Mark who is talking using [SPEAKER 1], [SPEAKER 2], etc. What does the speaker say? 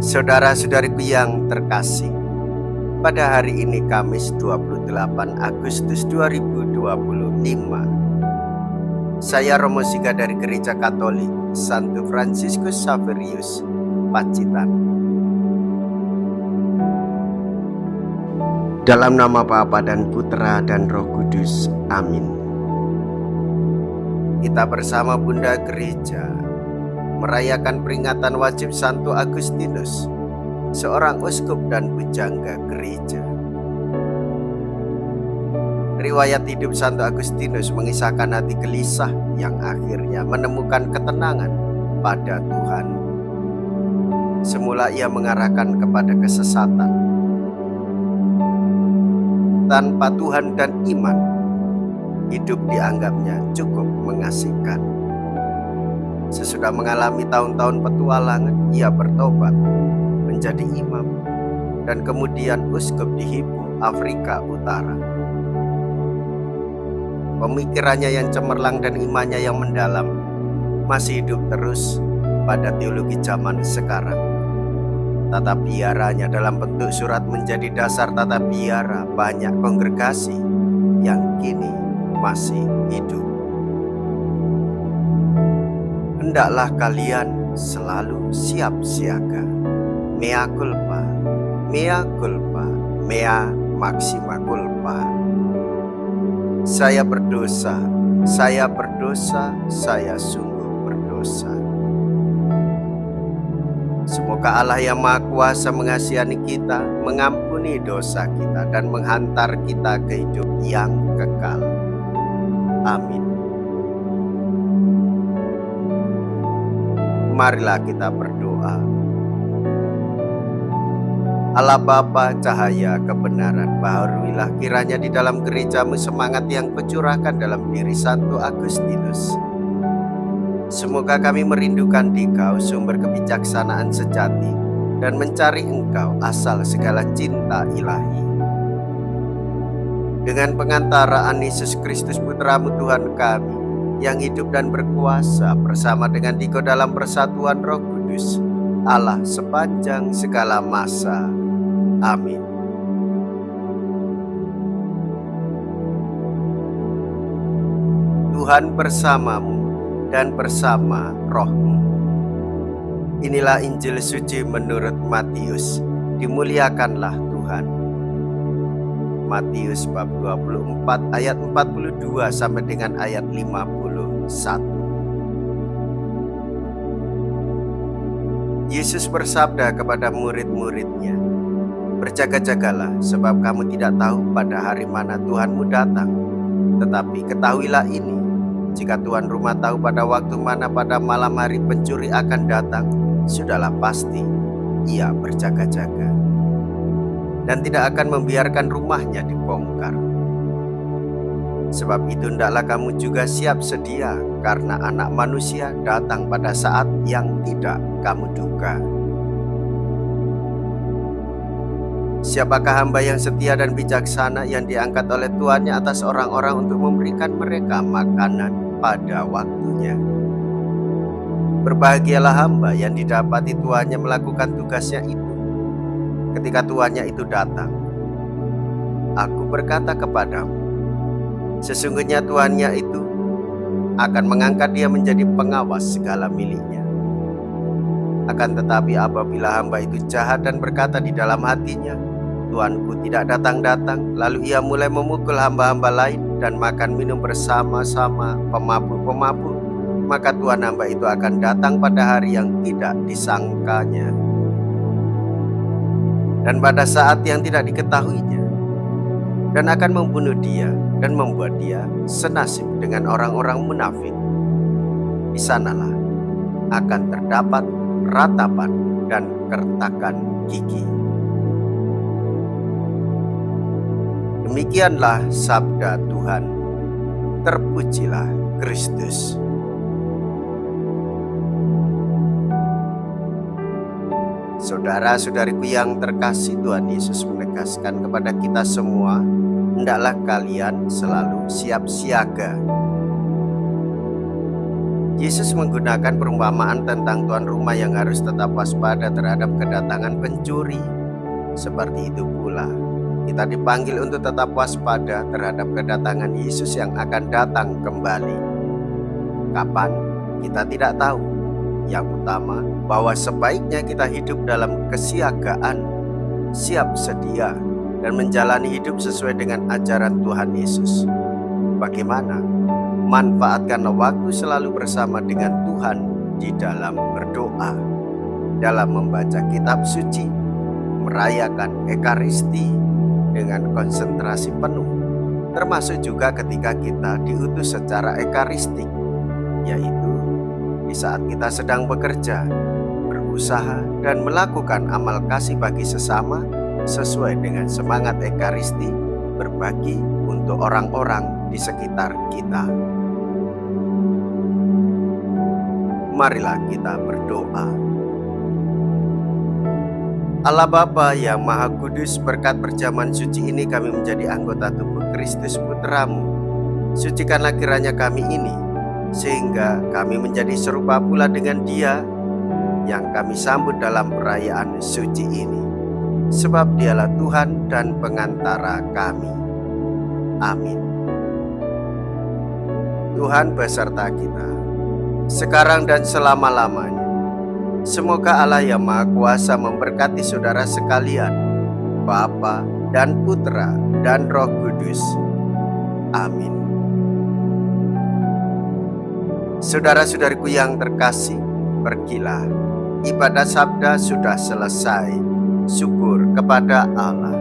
[SPEAKER 1] Saudara-saudariku yang terkasih, pada hari ini Kamis 28 Agustus 2025, saya Romo Siga dari Gereja Katolik Santo Fransiskus Xaverius, Pacitan. Dalam nama Bapa dan Putra dan Roh Kudus, amin. Kita bersama Bunda Gereja merayakan peringatan wajib Santo Agustinus, seorang uskup dan pujangga gereja. Riwayat hidup Santo Agustinus mengisahkan hati gelisah yang akhirnya menemukan ketenangan pada Tuhan. Semula ia mengarahkan kepada kesesatan. Tanpa Tuhan dan iman, hidup dianggapnya cukup mengasihkan. Sesudah mengalami tahun-tahun petualangan, ia bertobat menjadi imam dan kemudian uskup di Hippo, Afrika Utara. Pemikirannya yang cemerlang dan imannya yang mendalam masih hidup terus pada teologi zaman sekarang. Tata biaranya dalam bentuk surat menjadi dasar tata biara banyak kongregasi yang kini masih hidup. Hendaklah kalian selalu siap siaga. Mea culpa, mea culpa, mea maxima culpa. Saya berdosa, saya berdosa, saya sungguh berdosa. Semoga Allah yang Maha Kuasa mengasihani kita, mengampuni dosa kita, dan menghantar kita ke hidup yang kekal. Amin. Marilah kita berdoa. Allah Bapa, cahaya kebenaran, baharuilah kiranya di dalam gerejamu semangat yang kucurahkan dalam diri Santo Agustinus. Semoga kami merindukan Dikau, sumber kebijaksanaan sejati, dan mencari Engkau, asal segala cinta ilahi. Dengan pengantaraan Yesus Kristus Putramu Tuhan kami, yang hidup dan berkuasa bersama dengan Dikau dalam persatuan Roh Kudus, Allah sepanjang segala masa. Amin. Tuhan bersamamu dan bersama rohmu. Inilah Injil suci menurut Matius. Dimuliakanlah Tuhan. Matius bab 24 ayat 42 sampai dengan ayat 51. Yesus bersabda kepada murid-muridnya, "Berjaga-jagalah, sebab kamu tidak tahu pada hari mana Tuhanmu datang. Tetapi ketahuilah ini, jika tuan rumah tahu pada waktu mana pada malam hari pencuri akan datang, sudahlah pasti ia berjaga-jaga, dan tidak akan membiarkan rumahnya dibongkar. Sebab itu hendaklah kamu juga siap sedia, karena Anak Manusia datang pada saat yang tidak kamu duga." Siapakah hamba yang setia dan bijaksana yang diangkat oleh tuannya atas orang-orang untuk memberikan mereka makanan pada waktunya? Berbahagialah hamba yang didapati tuannya melakukan tugasnya itu ketika tuannya itu datang. Aku berkata kepadamu, sesungguhnya tuannya itu akan mengangkat dia menjadi pengawas segala miliknya. Akan tetapi apabila hamba itu jahat dan berkata di dalam hatinya, Tuanku tidak datang-datang, lalu ia mulai memukul hamba-hamba lain dan makan minum bersama-sama pemabuk-pemabuk, maka tuan hamba itu akan datang pada hari yang tidak disangkanya, dan pada saat yang tidak diketahuinya, dan akan membunuh dia dan membuat dia senasib dengan orang-orang munafik. Di sanalah akan terdapat ratapan dan kertakan gigi. Demikianlah sabda Tuhan. Terpujilah Kristus. Saudara-saudariku yang terkasih, Tuhan Yesus menegaskan kepada kita semua, hendaklah kalian selalu siap siaga. Yesus menggunakan perumpamaan tentang tuan rumah yang harus tetap waspada terhadap kedatangan pencuri. Seperti itu pula, kita dipanggil untuk tetap waspada terhadap kedatangan Yesus yang akan datang kembali. Kapan? Kita tidak tahu. Yang utama, bahwa sebaiknya kita hidup dalam kesiagaan, siap sedia, dan menjalani hidup sesuai dengan ajaran Tuhan Yesus. Bagaimana? Manfaatkanlah waktu selalu bersama dengan Tuhan di dalam berdoa, dalam membaca kitab suci, merayakan Ekaristi dengan konsentrasi penuh, termasuk juga ketika kita diutus secara ekaristik, yaitu di saat kita sedang bekerja, berusaha, dan melakukan amal kasih bagi sesama sesuai dengan semangat Ekaristi, berbagi untuk orang-orang di sekitar kita. Marilah kita berdoa. Allah Bapa yang Maha Kudus, berkat perjamuan suci ini kami menjadi anggota tubuh Kristus Putra-Mu. Sucikanlah kiranya kami ini, sehingga kami menjadi serupa pula dengan Dia yang kami sambut dalam perayaan suci ini. Sebab Dialah Tuhan dan pengantara kami. Amin. Tuhan beserta kita, sekarang dan selama-lamanya. Semoga Allah yang Maha Kuasa memberkati saudara sekalian, Bapa dan Putra dan Roh Kudus. Amin. Saudara-saudariku yang terkasih, pergilah. Ibadah sabda sudah selesai. Syukur kepada Allah.